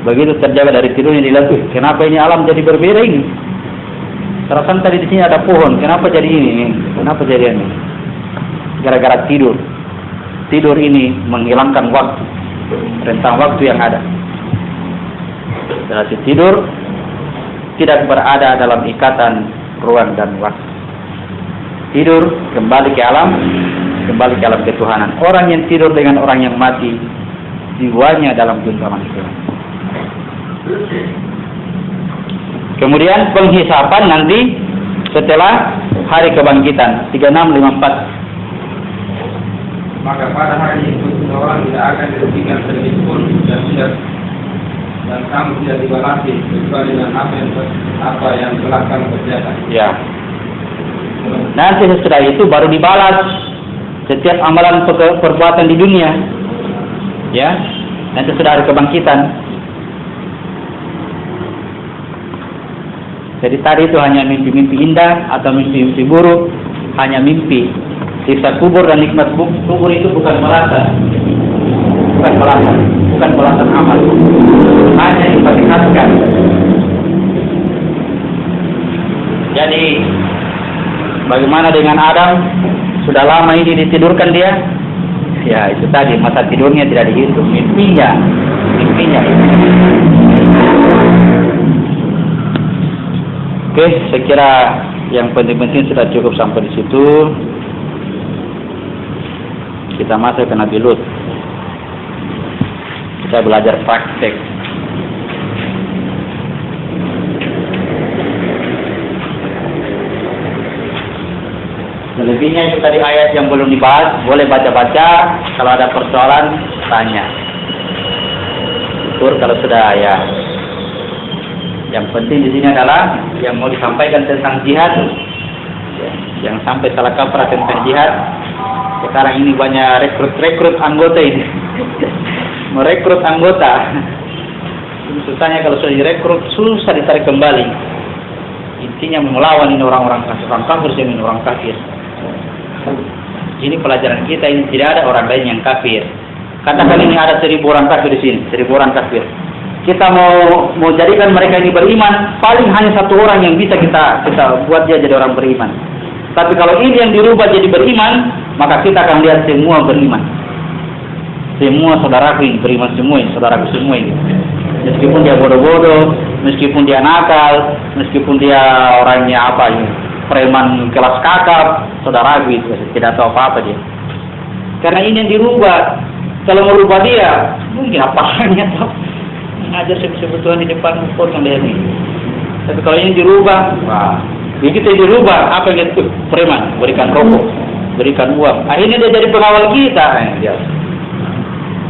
Begitu terjaga dari tidurnya, dilihat, kenapa ini alam jadi berbeda ini? Perasaan tadi di sini ada pohon, kenapa jadi ini? Kenapa jadi ini? Gara-gara tidur. Tidur ini menghilangkan waktu, rentang waktu yang ada. Berarti tidur tidak berada dalam ikatan ruang dan waktu. Tidur kembali ke alam ketuhanan. Orang yang tidur dengan orang yang mati, jiwanya dalam genggaman Tuhan. Kemudian penghisapan nanti setelah hari kebangkitan 3654. Maka pada hari itu seorang tidak akan dirugikan sedikit pun dan kamu tidak dibalasi kecuali dengan apa yang telah kamu kerjakan. Ya. Nanti setelah itu baru dibalas setiap amalan perbuatan di dunia. Ya. Nanti sudah ada kebangkitan. Jadi tadi itu hanya mimpi-mimpi indah atau mimpi-mimpi buruk, hanya mimpi. Siksa kubur dan nikmat kubur itu bukan balasan amal, hanya diperlihatkan. Jadi bagaimana dengan Adam? Sudah lama ini ditidurkan dia? Ya itu tadi, masa tidurnya tidak dihitung, mimpinya itu. Oke, saya kira yang penting-penting sudah cukup sampai di situ. Kita masuk ke Nabi Lut. Kita belajar praktek. Selebihnya itu tadi ayat yang belum dibahas, boleh baca-baca. Kalau ada persoalan, tanya. Syukur kalau sudah ya. Yang penting di sini adalah yang mau disampaikan tentang jihad. Yang sampai salah kaprah tentang jihad. Sekarang ini banyak rekrut anggota ini. Merekrut anggota. Susahnya kalau sudah direkrut, susah ditarik kembali. Intinya melawan ini orang-orang kafir dengan orang kafir. Ini pelajaran kita, ini tidak ada orang lain yang kafir. Katakan ini ada 1000 orang kafir di sini, 1000 orang kafir. Kita mau jadikan mereka ini beriman, paling hanya 1 orang yang bisa kita buat dia jadi orang beriman. Tapi kalau ini yang dirubah jadi beriman, maka kita akan lihat semua beriman. Semua saudaraku ini beriman semua ini, saudaraku semua ini. Meskipun dia bodoh-bodoh, meskipun dia nakal, meskipun dia orangnya apa ini, preman kelas kakap, saudaraku itu tidak tahu apa-apa dia. Karena ini yang dirubah. Kalau merubah dia, mungkin apanya tahu. Ngajar sebetulnya di depan potong dia ini. Tapi kalau ini dirubah, wah. Begitu dirubah, apa yang itu? Preman, berikan rokok, berikan uang. Akhirnya dia jadi pengawal kita.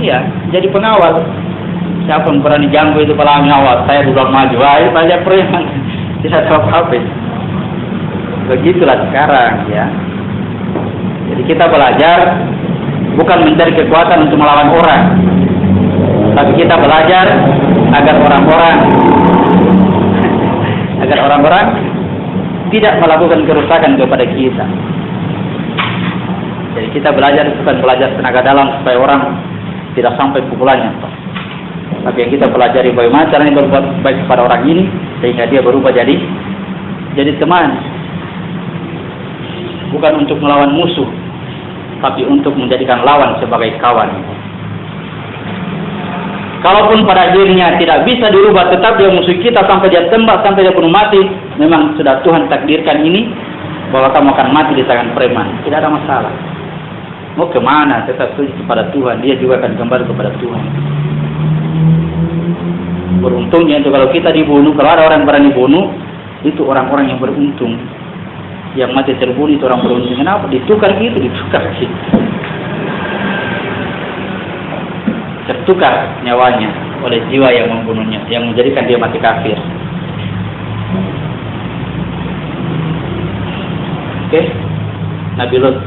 Iya, jadi pengawal. Siapa yang berani janggu itu pala mengawal? Saya dulu maju, ayo banyak preman. Tidak tahu apa. Begitulah sekarang, ya. Jadi kita belajar bukan mencari kekuatan untuk melawan orang, tapi kita belajar agar orang-orang tidak melakukan kerusakan kepada kita. Jadi kita belajar bukan belajar tenaga dalam supaya orang tidak sampai pukulannya. Tapi yang kita pelajari bagaimana caranya berbuat baik kepada orang ini sehingga dia berubah jadi teman. Bukan untuk melawan musuh, tapi untuk menjadikan lawan sebagai kawan. Kalaupun pada akhirnya tidak bisa dirubah, tetap dia musuh kita sampai dia tembak, sampai dia bunuh mati, memang sudah Tuhan takdirkan ini bahwa kamu akan mati di tangan preman. Tidak ada masalah. Mau kemana? Tetap kepada Tuhan. Dia juga akan kembali kepada Tuhan. Beruntungnya itu kalau kita dibunuh, kalau ada orang yang berani bunuh, itu orang-orang yang beruntung. Yang mati terbunuh itu orang beruntung. Kenapa? Ditukar gitu. Tertukar nyawanya oleh jiwa yang membunuhnya, yang menjadikan dia mati kafir. Oke, Nabi Lut.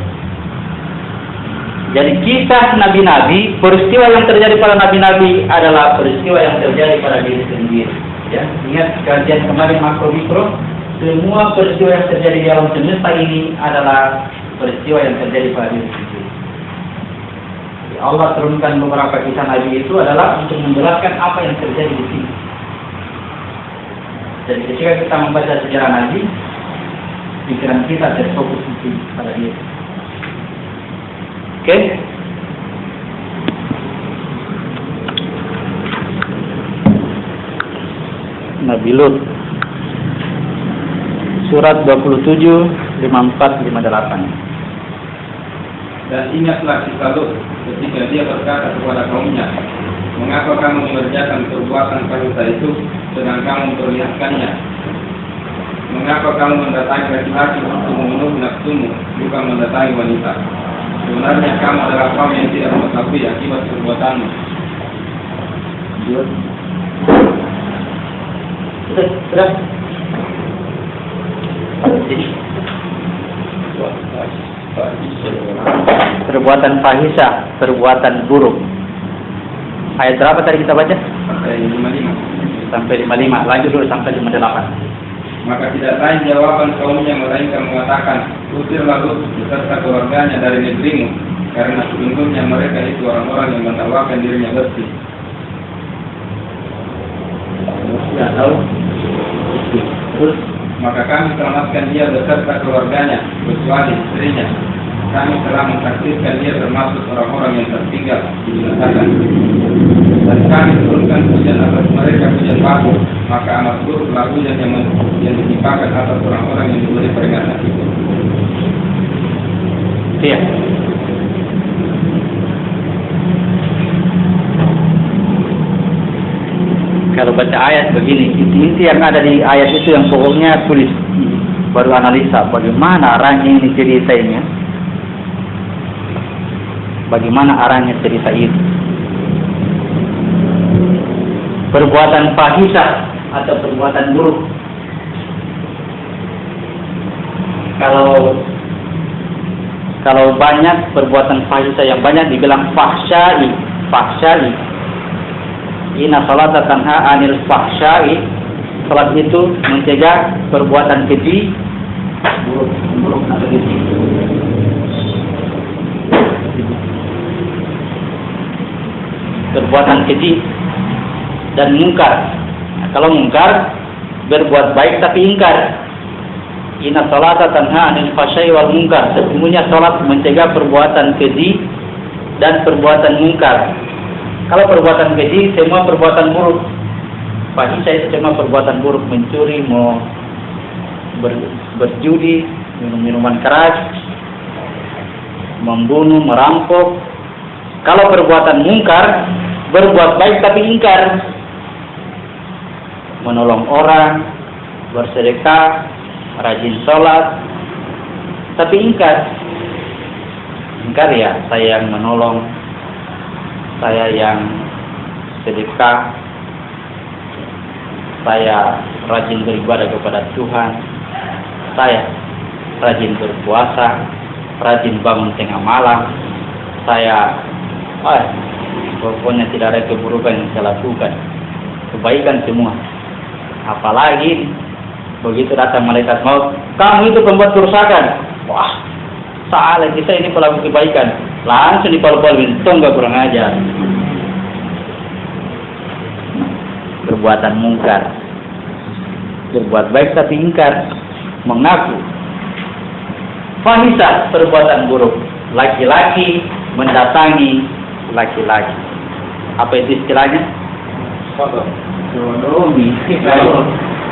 Jadi kisah nabi-nabi, peristiwa yang terjadi pada nabi-nabi adalah peristiwa yang terjadi pada diri sendiri. Ya, ingat kajian kemarin makro mikro, semua peristiwa yang terjadi di alam semesta ini adalah peristiwa yang terjadi pada diri sendiri. Ya. Allah turunkan beberapa kisah Nabi itu adalah untuk menjelaskan apa yang terjadi di sini. Jadi ketika kita membaca sejarah Nabi, pikiran kita terfokus di sini pada dia. Oke? Nabi Lut. Surat 27, 54, 58. Dan ingatlah kisah Lut ketika dia berkata kepada kaumnya, mengapa kamu mengerjakan perbuatan wanita itu sedang kamu memperlihatkannya? Mengapa kamu mendatangi laki-laki untuk memenuhi nafsumu, bukan mendatangi wanita? Sebenarnya kamu adalah kaum yang tidak mengetahui akibat perbuatanmu. Sudah. Perbuatan fahisah, perbuatan buruk. Ayat berapa tadi kita baca? Sampai 55. Sampai 55. Lanjut dulu sampai 58. Maka tidak lain jawaban kaumnya melainkan mengatakan, usirlah Lut beserta keluarganya dari negerimu, karena sesungguhnya mereka itu orang-orang yang mentakwakan dirinya bersih. Tidak tahu. Terus Maka kami selamatkan dia beserta keluarganya, kecuali istrinya. Kami telah mentakdirkan dia termasuk orang-orang yang tertinggal dibinasakan. Dan kami turunkan hujan atas mereka hujan batu, maka amat buruklah hujan yang ditimpakan atas orang-orang yang diberi peringatan itu. iya. Kalau baca ayat begini, inti yang ada di ayat itu yang pokoknya tulis, baru analisa bagaimana arahnya ini ceritanya, bagaimana arahnya cerita itu. Perbuatan fahisah atau perbuatan buruk. Kalau banyak perbuatan fahisah yang banyak dibilang fahsyai. Inna salata tanha anil fahsyai. Salat itu mencegah perbuatan keji, buruk atau keji. Perbuatan keji dan mungkar. Nah, kalau mungkar berbuat baik tapi ingkar. Inna salata tanha anil fahsyai wal mungkar. Sesungguhnya salat mencegah perbuatan keji dan perbuatan mungkar. Kalau perbuatan keji, semua perbuatan buruk. Fahisah itu semua perbuatan buruk, mencuri, mau berjudi, minum minuman keras, membunuh, merampok. Kalau perbuatan mungkar, berbuat baik tapi ingkar, menolong orang, bersedekah, rajin sholat, tapi ingkar. Ingkar ya, saya yang menolong, saya yang sedekah, saya rajin beribadah kepada Tuhan, saya rajin berpuasa, rajin bangun tengah malam, saya pokoknya tidak ada keburukan yang saya lakukan, kebaikan semua. Apalagi begitu datang malaikat maut, kamu itu pembuat kerusakan. Wah, salah kita ini pelaku kebaikan. Langsung dipal-palin, nggak kurang ajar. Perbuatan mungkar, berbuat baik tapi ingkar, mengaku. Fahisah, perbuatan buruk, laki-laki mendatangi laki-laki. Apa itu istilahnya? Sodomi.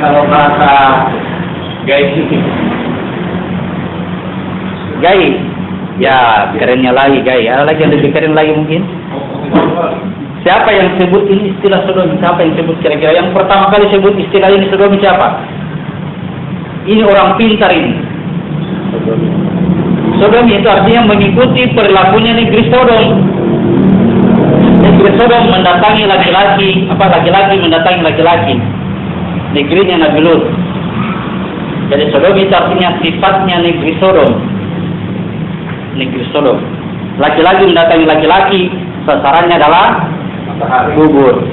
Kalau bahasa gay, ya kerennya lagi gay. Ada lagi yang lebih keren lagi mungkin? Siapa yang sebut ini istilah sodomi? Siapa yang sebut kira-kira? Yang pertama kali sebut istilah ini sodomi siapa? Ini orang pintar ini. Sodomi itu artinya mengikuti perilakunya negeri Sodom. Negeri Sodom mendatangi laki-laki, laki-laki mendatangi laki-laki. Negerinya Nabi Lut. Jadi sodomi itu artinya sifatnya negeri Sodom. Negeri Sodom. Laki-laki mendatangi laki-laki, sasarannya adalah kubur.